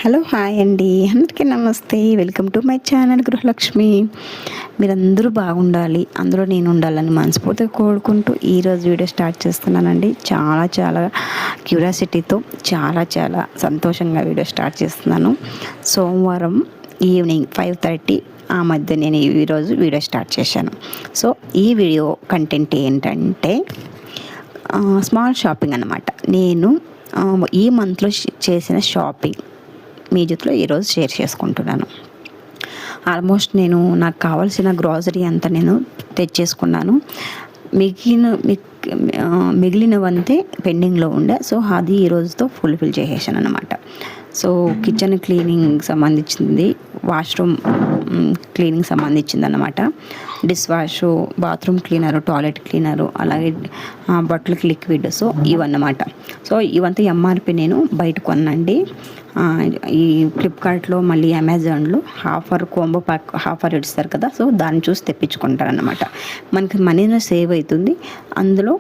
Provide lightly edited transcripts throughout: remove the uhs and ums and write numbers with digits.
Hello hi అండి, అందరికీ నమస్తే. వెల్కమ్ టు మై ఛానల్ గృహలక్ష్మి. మీరందరూ బాగుండాలి, అందులో నేను ఉండాలని మనస్ఫూర్తిగా కోరుకుంటూ ఈరోజు వీడియో స్టార్ట్ చేస్తున్నానండి. చాలా క్యూరియాసిటీతో చాలా సంతోషంగా వీడియో స్టార్ట్ చేస్తున్నాను. సోమవారం ఈవినింగ్ 5:30 ఆ మధ్య నేను ఈరోజు వీడియో స్టార్ట్ చేశాను. సో ఈ వీడియో కంటెంట్ ఏంటంటే స్మాల్ షాపింగ్ అన్నమాట. నేను ఈ మంత్లో చేసిన షాపింగ్ మీ జೊತೆలో ఈరోజు షేర్ చేసుకుంటున్నాను. ఆల్మోస్ట్ నేను నాకు కావాల్సిన గ్రాసరీ అంతా నేను తెచ్చేసుకున్నాను. మిగిలినవంతే పెండింగ్లో ఉండే, సో అది ఈరోజుతో ఫుల్ఫిల్ చేసేసాను అనమాట. సో కిచెన్ క్లీనింగ్ సంబంధించింది, వాష్రూమ్ క్లీనింగ్ సంబంధించింది అన్నమాట. Dish wash, bathroom cleaner, toilet cleaner, అలాగే బట్టలకి లిక్విడ్, సో ఇవన్నమాట. సో ఇవంతా ఎంఆర్పి నేను బయట కొన్నాండి. ఈ ఫ్లిప్కార్ట్లో మళ్ళీ అమెజాన్లో ఆఫర్ కాంబో ప్యాక్ ఆఫర్ ఇస్తారు కదా, సో దాన్ని చూసి తెప్పించుకుంటారనమాట. మనకి మనీలో సేవ్ అవుతుంది, అందులో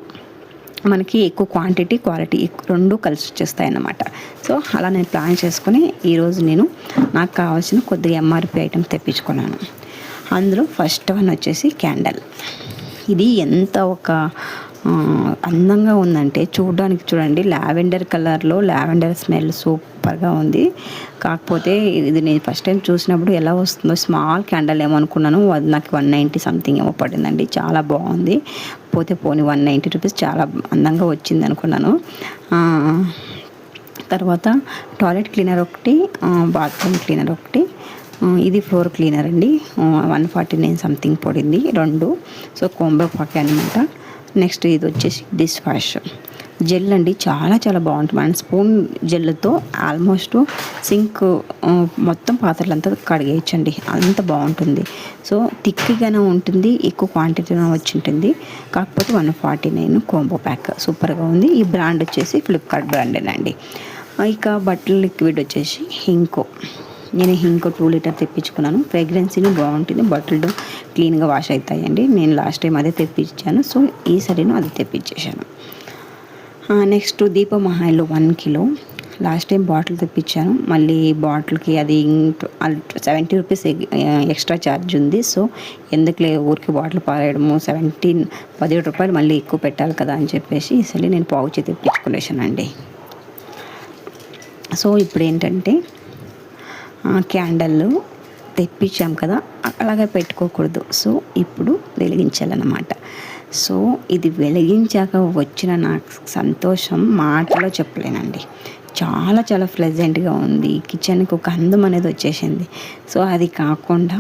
మనకి ఎక్కువ క్వాంటిటీ క్వాలిటీ రెండు కలిసి వచ్చేస్తాయి అన్నమాట. సో అలా నేను ప్లాన్ చేసుకుని ఈరోజు నేను నాకు కావాల్సిన కొద్దిగా ఎంఆర్పి ఐటమ్స్ తెప్పించుకున్నాను. అందులో ఫస్ట్ వన్ వచ్చేసి క్యాండల్. ఇది ఎంత ఒక అందంగా ఉందంటే చూడడానికి, చూడండి, లావెండర్ కలర్లో లావెండర్ స్మెల్ సూపర్గా ఉంది. కాకపోతే ఇది నేను ఫస్ట్ టైం చూసినప్పుడు ఎలా వస్తుందో స్మాల్ క్యాండల్ ఏమో అనుకున్నాను. అది నాకు 190 సంథింగ్ ఏమో పడిందండి. చాలా బాగుంది. పోనీ 190 రూపీస్, చాలా అందంగా వచ్చింది అనుకున్నాను. తర్వాత టాయిలెట్ క్లీనర్ ఒకటి, బాత్రూమ్ క్లీనర్ ఒకటి. ఇది ఫ్లోర్ క్లీనర్ అండి, 149 సంథింగ్ పడింది రెండు. సో కాంబో ప్యాక్ అనమాట. నెక్స్ట్ ఇది వచ్చేసి డిష్ వాష్ జెల్ అండి. చాలా బాగుంటుంది. 1 స్పూన్ జెల్తో ఆల్మోస్ట్ సింక్ మొత్తం పాత్రలంతా కడిగేయచ్చండి, అంత బాగుంటుంది. సో థిక్గానే ఉంటుంది, ఎక్కువ క్వాంటిటీలో వచ్చి ఉంటుంది. కాకపోతే 149 కాంబో ప్యాక్ సూపర్గా ఉంది. ఈ బ్రాండ్ వచ్చేసి ఫ్లిప్కార్ట్ బ్రాండేనండి. ఇక బట్టల లిక్విడ్ వచ్చేసి హింకో. నేను హింకో 2 లీటర్ తెప్పించుకున్నాను. ఫ్రేగ్రెన్సీని బాగుంటుంది, బట్టలు క్లీన్గా వాష్ అవుతాయండి. నేను లాస్ట్ టైం అదే తెప్పించాను, సో ఈసారిను అది తెప్పించేసాను. నెక్స్ట్ దీపమహాల్లో 1 కిలో. లాస్ట్ టైం బాటిల్ తెప్పించాను, మళ్ళీ బాటిల్కి అది 70 రూపీస్ ఎక్స్ట్రా ఛార్జ్ ఉంది. సో ఎందుకులే ఊరికి బాటిల్ పారేయడము, 17 రూపాయలు మళ్ళీ ఎక్కువ పెట్టాలి కదా అని చెప్పేసి ఈసారి నేను పౌచ్ తెప్పించుకునేసానండి. సో ఇప్పుడు ఏంటంటే క్యాండల్ తెప్పించాం కదా, అలాగే పెట్టుకోకూడదు. సో ఇప్పుడు వెలిగించాలన్నమాట. సో ఇది వెలిగించాక వచ్చిన నాకు సంతోషం మాటలో చెప్పలేనండి. చాలా ప్లెజెంట్గా ఉంది. కిచెన్కి ఒక అందం అనేది వచ్చేసింది. సో అది కాకుండా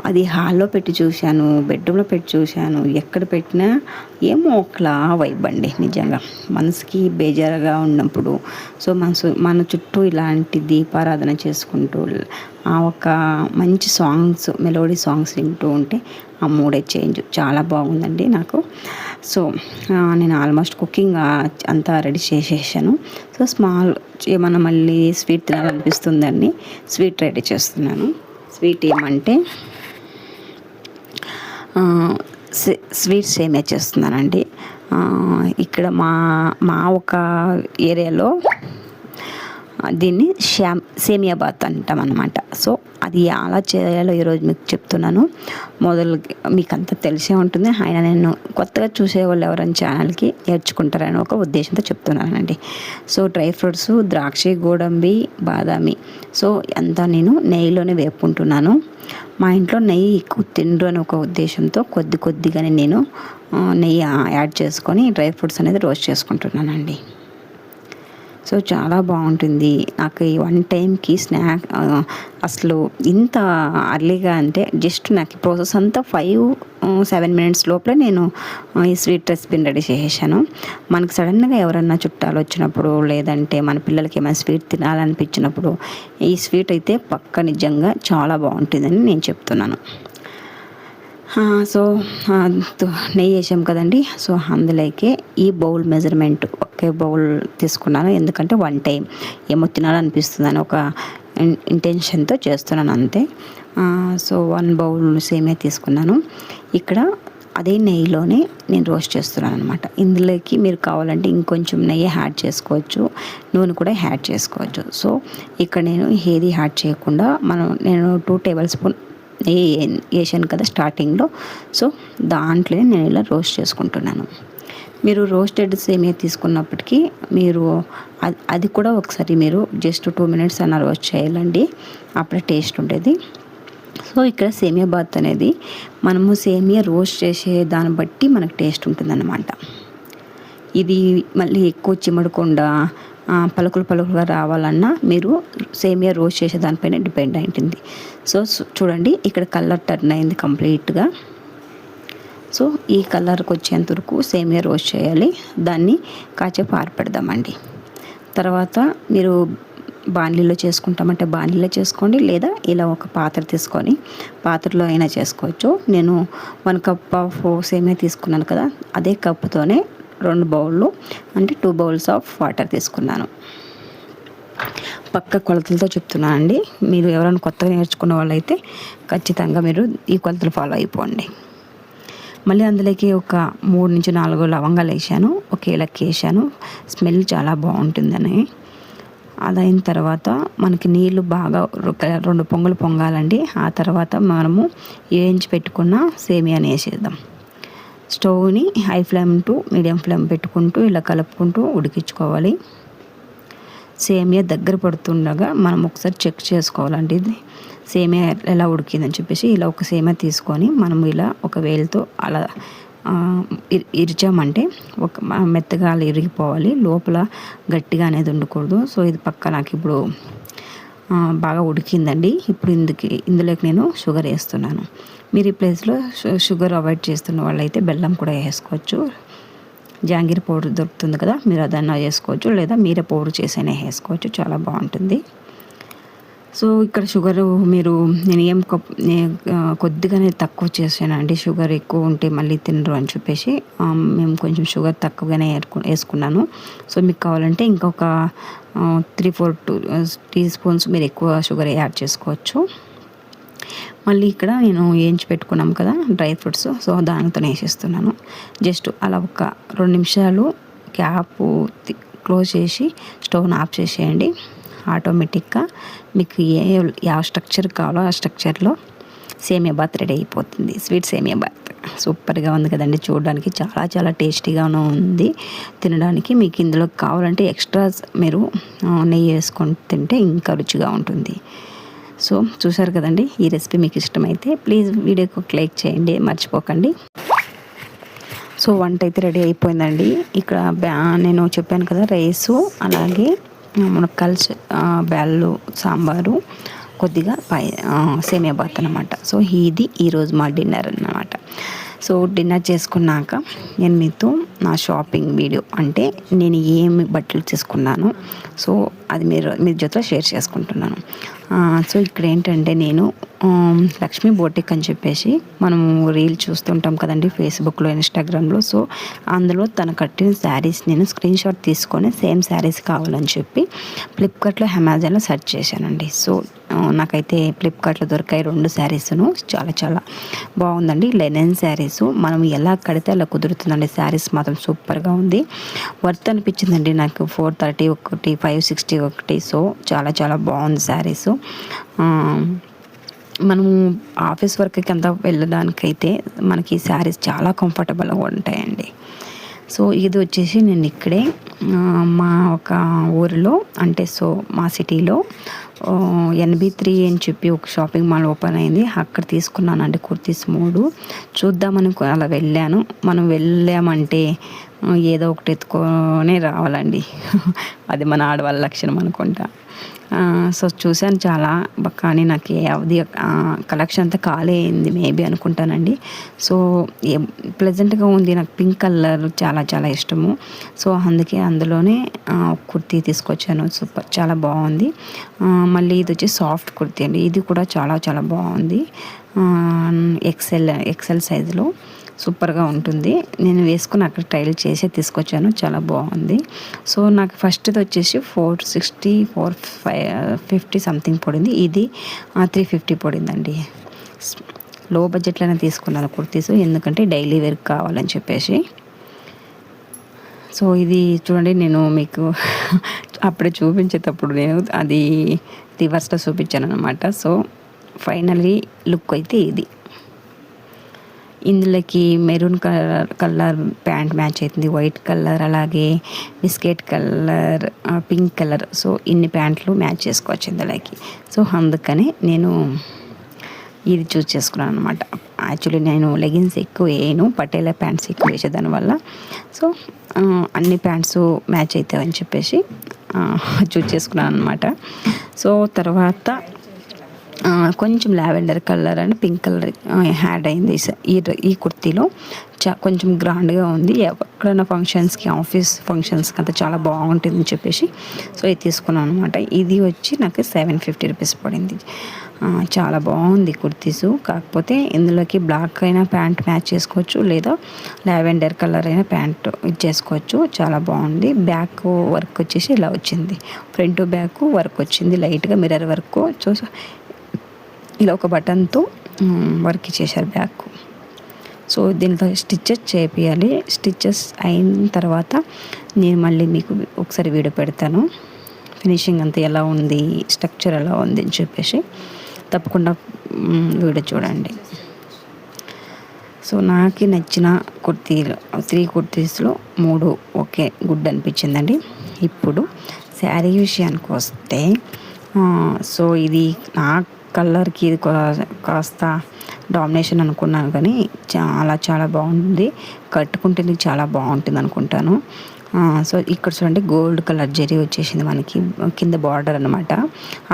అది హాల్లో పెట్టి చూశాను, బెడ్రూమ్లో పెట్టి చూశాను, ఎక్కడ పెట్టినా ఏమో ఒకలా వైబ్ అండి. నిజంగా మనసుకి బేజారుగా ఉన్నప్పుడు, సో మన చుట్టూ ఇలాంటి దీపారాధన చేసుకుంటూ ఒక మంచి సాంగ్స్, మెలోడీ సాంగ్స్ వింటూ ఉంటే ఆ మూడే చేంజ్ చాలా బాగుందండి నాకు. సో నేను ఆల్మోస్ట్ కుకింగ్ అంతా రెడీ చేసేసాను. సో స్మాల్ ఏమన్నా మళ్ళీ స్వీట్ తినాలనిపిస్తుందని స్వీట్ రెడీ చేస్తున్నాను. స్వీట్ ఏమంటే స్వీట్ సేమియా చేస్తున్నానండి. ఇక్కడ మా ఒక ఏరియాలో దీన్ని సేమియా బాత్ అంటాం అన్నమాట. సో అది ఎలా చేయాలో ఈరోజు మీకు చెప్తున్నాను. మీకు అంతా తెలిసే ఉంటుంది, ఆయన నేను కొత్తగా చూసేవాళ్ళు ఎవరైనా ఛానల్కి నేర్చుకుంటారని ఒక ఉద్దేశంతో చెప్తున్నానండి. సో డ్రై ఫ్రూట్స్, ద్రాక్ష, గోడంబి, బాదామి, సో అంతా నేను నెయ్యిలోనే వేపుకుంటున్నాను. మా ఇంట్లో నెయ్యి ఎక్కువ తిండ్రు అని ఒక ఉద్దేశంతో కొద్దిగానే నేను నెయ్యి యాడ్ చేసుకొని డ్రై ఫ్రూట్స్ అనేది రోస్ట్ చేసుకుంటున్నానండి. సో చాలా బాగుంటుంది. నాకు ఈ 1 టైంకి స్నాక్ అసలు ఇంత అర్లీగా అంటే జస్ట్ నాకు ఈ ప్రాసెస్ అంతా 5-7 మినిట్స్ లోపలే నేను ఈ స్వీట్ రెసిపీని రెడీ చేసేసాను. మనకు సడన్గా ఎవరన్నా చుట్టాలు వచ్చినప్పుడు, లేదంటే మన పిల్లలకి ఏమైనా స్వీట్ తినాలనిపించినప్పుడు ఈ స్వీట్ అయితే పక్క నిజంగా చాలా బాగుంటుందని నేను చెప్తున్నాను. సో నెయ్యి వేసాం కదండి. సో అందులోకే ఈ బౌల్ మెజర్మెంట్ ఒకే బౌల్ తీసుకున్నాను, ఎందుకంటే 1 టైం ఏమో తినాలనిపిస్తుందని ఒక ఇంటెన్షన్తో చేస్తున్నాను అంతే. సో 1 బౌల్ సేమియా తీసుకున్నాను. ఇక్కడ అదే నెయ్యిలోనే నేను రోస్ట్ చేస్తున్నాను అనమాట. ఇందులోకి మీరు కావాలంటే ఇంకొంచెం నెయ్యి యాడ్ చేసుకోవచ్చు, నూనె కూడా యాడ్ చేసుకోవచ్చు. సో ఇక్కడ నేను ఏది యాడ్ చేయకుండా నేను 2 టేబుల్ స్పూన్ నెయ్యి వేసాను కదా స్టార్టింగ్లో. సో దాంట్లోనే నేను ఇలా రోస్ట్ చేసుకుంటున్నాను. మీరు రోస్టెడ్ సేమియా తీసుకున్నప్పటికీ మీరు అది కూడా ఒకసారి మీరు జస్ట్ 2 మినిట్స్ అన్న రోస్ట్ చేయాలండి, అప్పుడే టేస్ట్ ఉండేది. సో ఇక్కడ సేమియా బాత్ అనేది మనము సేమియా రోస్ట్ చేసే దాన్ని బట్టి మనకు టేస్ట్ ఉంటుందన్నమాట. ఇది మళ్ళీ ఎక్కువ చిమడకుండా పలుకులుగా రావాలన్నా మీరు సేమియా రోస్ట్ చేసే దానిపైన డిపెండ్ అయి ఉంటుంది. సో చూడండి ఇక్కడ కలర్ టర్న్ అయింది కంప్లీట్గా. సో ఈ కలర్కి వచ్చేంత వరకు సేమియా రోస్ట్ చేయాలి. దాన్ని కాసేపు ఆరపెడదామండి. తర్వాత మీరు బాణలిలో చేసుకుంటామంటే బాణలిలో చేసుకోండి, లేదా ఇలా ఒక పాత్ర తీసుకొని పాత్రలో అయినా చేసుకోవచ్చు. నేను 1 కప్ ఆఫ్ సేమియా తీసుకున్నాను కదా, అదే కప్పుతోనే 2 బౌళ్ళు అంటే 2 బౌల్స్ ఆఫ్ వాటర్ తీసుకున్నాను. పక్క కొలతలతో చెప్తున్నానండి. మీరు ఎవరైనా కొత్తగా నేర్చుకున్న వాళ్ళైతే ఖచ్చితంగా మీరు ఈ కొలతలు ఫాలో అయిపోండి. మళ్ళీ అందులోకి ఒక 3 నుంచి 4 లవంగాలు వేసాను, ఒక ఏలక్కి వేసాను. స్మెల్ చాలా బాగుంటుందని. అదైన తర్వాత మనకి నీళ్ళు బాగా 2 పొంగులు పొంగాలండి. ఆ తర్వాత మనము వేయించి పెట్టుకున్న సేమియాని వేసేద్దాం. స్టవ్ని high flame to medium flame పెట్టుకుంటూ ఇలా కలుపుకుంటూ ఉడికించుకోవాలి. సేమియా దగ్గర పడుతుండగా మనం ఒకసారి చెక్ చేసుకోవాలండి, ఇది సేమియా ఎలా ఉడికిందని చెప్పేసి. ఇలా ఒక సేమియా తీసుకొని మనం ఇలా ఒక వేలుతో అలా ఇరిచామంటే ఒక మెత్తగా ఇరిగిపోవాలి, లోపల గట్టిగా అనేది ఉండకూడదు. సో ఇది పక్క నాకు ఇప్పుడు బాగా ఉడికిందండి. ఇప్పుడు ఇందులోకి నేను షుగర్ వేస్తున్నాను. మీరు ఈ ప్లేస్లో షుగర్ అవాయిడ్ చేస్తున్న వాళ్ళైతే బెల్లం కూడా వేసుకోవచ్చు. జాంగీర్ పౌడర్ దొరుకుతుంది కదా, మీరు అదన్నా వేసుకోవచ్చు, లేదా మీరే పౌడర్ చేసైనా వేసుకోవచ్చు, చాలా బాగుంటుంది. సో ఇక్కడ షుగరు నేను కొద్దిగానే తక్కువ చేసానండి. షుగర్ ఎక్కువ ఉంటే మళ్ళీ తినరు అని చెప్పేసి మేము కొంచెం షుగర్ తక్కువగానే వేసుకున్నాను. సో మీకు కావాలంటే ఇంకొక 3-4 టీ స్పూన్స్ మీరు ఎక్కువ షుగర్ యాడ్ చేసుకోవచ్చు. మళ్ళీ ఇక్కడ నేను వేయించి పెట్టుకున్నాం కదా డ్రై ఫ్రూట్స్, సో దానితో వేసేస్తున్నాను. జస్ట్ అలా ఒక 2 నిమిషాలు క్యాప్ క్లోజ్ చేసి స్టవ్ని ఆఫ్ చేసేయండి. ఆటోమేటిక్గా మీకు ಯಾವ స్ట్రక్చర్ కావాలో ఆ స్ట్రక్చర్లో సేమియా బాత్ రెడీ అయిపోతుంది. స్వీట్ సేమియా బాత్ సూపర్గా ఉంది కదండి, చూడడానికి చాలా చాలా టేస్టీగాను ఉంది. తినడానికి మీకు ఇందులో కావాలంటే ఎక్స్ట్రా మీరు నెయ్యి వేసుకొని తింటే ఇంకా రుచిగా ఉంటుంది. సో చూసారు కదండి, ఈ రెసిపీ మీకు ఇష్టమైతే ప్లీజ్ వీడియోకి ఒక లైక్ చేయండి, మర్చిపోకండి. సో వంట అయితే రెడీ అయిపోయిందండి. ఇక్కడ నేను చెప్పాను కదా రైసు, అలాగే మునక్కాయలు, బ్యాళ్ళు, సాంబారు, కొద్దిగా సేమియా బాత్ అన్నమాట. సో ఇది ఈరోజు మా డిన్నర్ అన్నమాట. సో డిన్నర్ చేసుకున్నాక నేను మీతో నా షాపింగ్ వీడియో, అంటే నేను ఏమి బట్టలు తీసుకున్నాను, సో అది మీ జೊತೆ షేర్ చేసుకుంటున్నాను. సో ఇక్కడ ఏంటంటే నేను లక్ష్మీ బోటిక్ అని చెప్పేసి మనము రీల్ చూస్తుంటాం కదండి ఫేస్బుక్లో, ఇన్స్టాగ్రామ్లో. సో అందులో తను కట్టిన శారీస్ నేను స్క్రీన్ షాట్ తీసుకొని సేమ్ శారీస్ కావాలని చెప్పి ఫ్లిప్కార్ట్లో, అమెజాన్లో సెర్చ్ చేశానండి. సో నాకైతే ఫ్లిప్కార్ట్లో దొరికాయి 2 శారీస్ను. చాలా చాలా బాగుందండి. లెనిన్ శారీస్ మనం ఎలా కడితే అలా కుదురుతుందండి. శారీస్ మాత్రం సూపర్గా ఉంది. వర్త్ అనిపించిందండి నాకు. 430 ఒకటి, 560 ఒకటి. సో చాలా చాలా బాగుంది శారీస్. మనము ఆఫీస్ వర్క్కి అంతా వెళ్ళడానికైతే మనకి శారీస్ చాలా కంఫర్టబుల్గా ఉంటాయండి. సో ఇది వచ్చేసి నేను ఇక్కడే మా ఒక ఊరిలో, అంటే సో మా సిటీలో NB3 అని చెప్పి ఒక షాపింగ్ మాల్ ఓపెన్ అయింది. అక్కడ తీసుకున్నానండి కుర్తీస్ 3. చూద్దామని అలా వెళ్ళాను. మనం వెళ్ళామంటే ఏదో ఒకటి ఎత్తుకొనే రావాలండి. అది మన ఆడవాళ్ళ లక్షణం అనుకుంటా. సో చూశాను చాలా, కానీ నాకు అది కలెక్షన్ అంతా ఖాళీ అయింది మేబీ అనుకుంటానండి. సో ప్లెజెంట్గా ఉంది, నాకు పింక్ కలర్ చాలా చాలా ఇష్టము. సో అందుకే అందులోనే కుర్తీ తీసుకొచ్చాను. సూపర్, చాలా బాగుంది. మళ్ళీ ఇది వచ్చి సాఫ్ట్ కుర్తీ అండి, ఇది కూడా చాలా చాలా బాగుంది. ఎక్సెల్ సైజులో సూపర్గా ఉంటుంది. నేను వేసుకుని అక్కడ ట్రైల్ చేసి తీసుకొచ్చాను, చాలా బాగుంది. సో నాకు ఫస్ట్ది వచ్చేసి 460, 450 సంథింగ్ పడింది. ఇది 350 పడిందండి. లో బడ్జెట్లోనే తీసుకున్నాను కుర్తీస్, ఎందుకంటే డైలీ వేర్ కావాలని చెప్పేసి. సో ఇది చూడండి, నేను మీకు అప్పుడే చూపించేటప్పుడు నేను అది రివర్స్లో చూపించాను అనమాట. సో ఫైనల్లీ లుక్ అయితే ఇది. ఇందులోకి మెరూన్ కలర్ ప్యాంట్ మ్యాచ్ అవుతుంది, వైట్ కలర్, అలాగే biscuit colour, pink colour. So ఇన్ని ప్యాంట్లు మ్యాచ్ చేసుకోవచ్చు ఇందులోకి. సో అందుకని నేను ఇది చూస్ చేసుకున్నాను అనమాట. యాక్చువల్లీ నేను లెగిన్స్ ఎక్కువ వేయను, పటేలా ప్యాంట్స్ ఎక్కువ వేసే దానివల్ల. సో అన్ని ప్యాంట్స్ మ్యాచ్ అవుతాయని చెప్పేసి చూస్ చేసుకున్నాను అనమాట. సో తర్వాత కొంచెం lavender colour and pink colour add అయింది ఈ కుర్తీలో. కొంచెం గ్రాండ్గా ఉంది, ఎక్కడైనా ఫంక్షన్స్కి, ఆఫీస్ ఫంక్షన్స్కి అంతా చాలా బాగుంటుందని చెప్పేసి సో ఇది తీసుకున్నాను అనమాట. ఇది వచ్చి నాకు 750 రూపీస్ పడింది. చాలా బాగుంది కుర్తీస్. కాకపోతే ఇందులోకి బ్లాక్ అయినా ప్యాంట్ మ్యాచ్ చేసుకోవచ్చు, లేదా లావెండర్ కలర్ అయినా ప్యాంట్ ఇచ్చేసుకోవచ్చు. చాలా బాగుంది. బ్యాక్ వర్క్ వచ్చేసి ఇలా వచ్చింది, ఫ్రంట్ బ్యాక్ వర్క్ వచ్చింది, లైట్గా మిర్రర్ వర్క్. సో ఇలా ఒక బటన్తో వర్క్ చేశారు బ్యాక్. సో దీంతో స్టిచ్చెస్ చేపియాలి. స్టిచ్చెస్ అయిన తర్వాత నేను మళ్ళీ మీకు ఒకసారి వీడియో పెడతాను, ఫినిషింగ్ అంతా ఎలా ఉంది, స్ట్రక్చర్ ఎలా ఉంది అని చెప్పేసి. తప్పకుండా వీడియో చూడండి. సో నాకు నచ్చిన కుర్తీలు 3 కుర్తీస్లో 3 ఓకే గుడ్ అనిపించిందండి. ఇప్పుడు శారీ విషయానికి వస్తే, సో ఇది నా కలర్కి ఇది కాస్త డామినేషన్ అనుకున్నాను, కానీ చాలా బాగుంది. కట్టుకుంటే చాలా బాగుంటుంది అనుకుంటాను. సో ఇక్కడ చూడండి, గోల్డ్ కలర్ జరీ వచ్చేసింది మనకి కింద బార్డర్ అనమాట.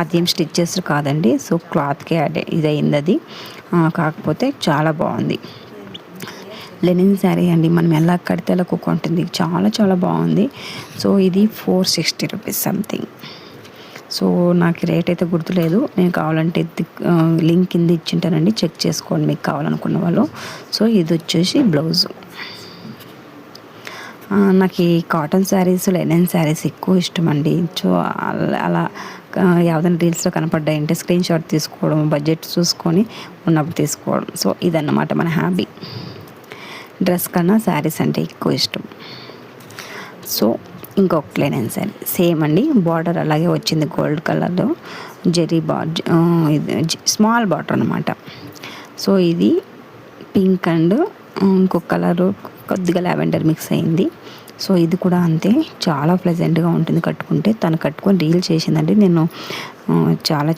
అదేం స్టిచ్చెస్ కాదండి, సో క్లాత్కే ఇది అయింది అది. కాకపోతే చాలా బాగుంది. లెనిన్ శారీ అండి, మనం ఎలా కడితే అలా ఉంటుంది. చాలా బాగుంది. సో ఇది 460 రూపీస్ సంథింగ్. సో నాకు రేట్ అయితే గుర్తులేదు, నేను కావాలంటే లింక్ కింద ఇచ్చింటానండి, చెక్ చేసుకోండి మీకు కావాలనుకున్న వాళ్ళు. సో ఇది వచ్చేసి బ్లౌజు. నాకు ఈ కాటన్ శారీస్, లెనిన్ శారీస్ ఎక్కువ ఇష్టం అండి. సో అలా ఏదైనా రీల్స్లో కనపడ్డాయంటే స్క్రీన్ షాట్ తీసుకోవడం, బడ్జెట్ చూసుకొని ఉన్నప్పుడు తీసుకోవడం. సో ఇదన్నమాట మన హ్యాబీ. డ్రెస్ కన్నా శారీస్ అంటే ఎక్కువ ఇష్టం. సో ఇంకొక లెనిన్ శారీ సేమ్ అండి, బార్డర్ అలాగే వచ్చింది గోల్డ్ కలర్లో, జెరీ స్మాల్ బార్డర్ అనమాట. సో ఇది పింక్ అండ్ ఇంకొక కలరు కొద్దిగా లావెండర్ మిక్స్ అయింది. సో ఇది కూడా అంతే, చాలా ప్లెజెంట్గా ఉంటుంది కట్టుకుంటే. తను కట్టుకొని రీల్ చేసిందండి, నేను చాలా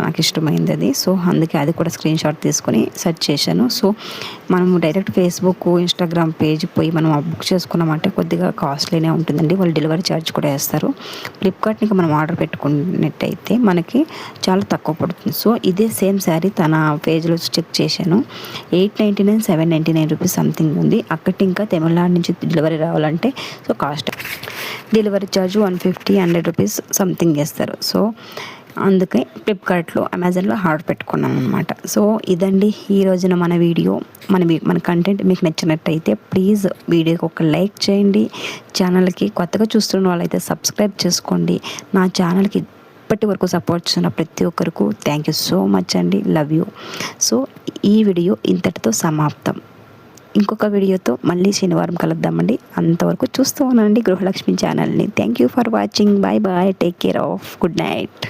నాకు ఇష్టమైంది అది. సో అందుకే అది కూడా స్క్రీన్ షాట్ తీసుకొని సెర్చ్ చేశాను. సో మనము డైరెక్ట్ ఫేస్బుక్, ఇన్స్టాగ్రామ్ పేజ్ పోయి మనం బుక్ చేసుకున్నామంటే కొద్దిగా కాస్ట్లీనే ఉంటుందండి, వాళ్ళు డెలివరీ ఛార్జ్ కూడా వేస్తారు. ఫ్లిప్కార్ట్ని మనం ఆర్డర్ పెట్టుకున్నట్టయితే మనకి చాలా తక్కువ పడుతుంది. సో ఇదే సేమ్ శారీ తన పేజ్లో చెక్ చేశాను, 899, 799 రూపీస్ సంథింగ్ ఉంది. అక్కడి ఇంకా తమిళనాడు నుంచి డెలివరీ రావాలంటే so cost delivery charge 150-100 rupees something వేస్తారు. సో అందుకే ఫ్లిప్కార్ట్లో, అమెజాన్లో ఆర్డర్ పెట్టుకున్నాను అనమాట. సో ఇదండి ఈ రోజున మన వీడియో. మన కంటెంట్ మీకు నచ్చినట్టయితే ప్లీజ్ వీడియోకి ఒక లైక్ చేయండి. ఛానల్కి కొత్తగా చూస్తున్న వాళ్ళైతే సబ్స్క్రైబ్ చేసుకోండి. నా ఛానల్కి ఇప్పటి వరకు సపోర్ట్ చేసిన ప్రతి ఒక్కరికి థ్యాంక్ యూ సో మచ్ అండి, లవ్ యూ. సో ఈ వీడియో ఇంతటితో సమాప్తం. ఇంకొక వీడియోతో మళ్ళీ శనివారం కలుద్దామండి. అంతవరకు చూస్తూ ఉండండి గృహలక్ష్మి ఛానల్ని. Thank you for watching. Bye, take care of, good night.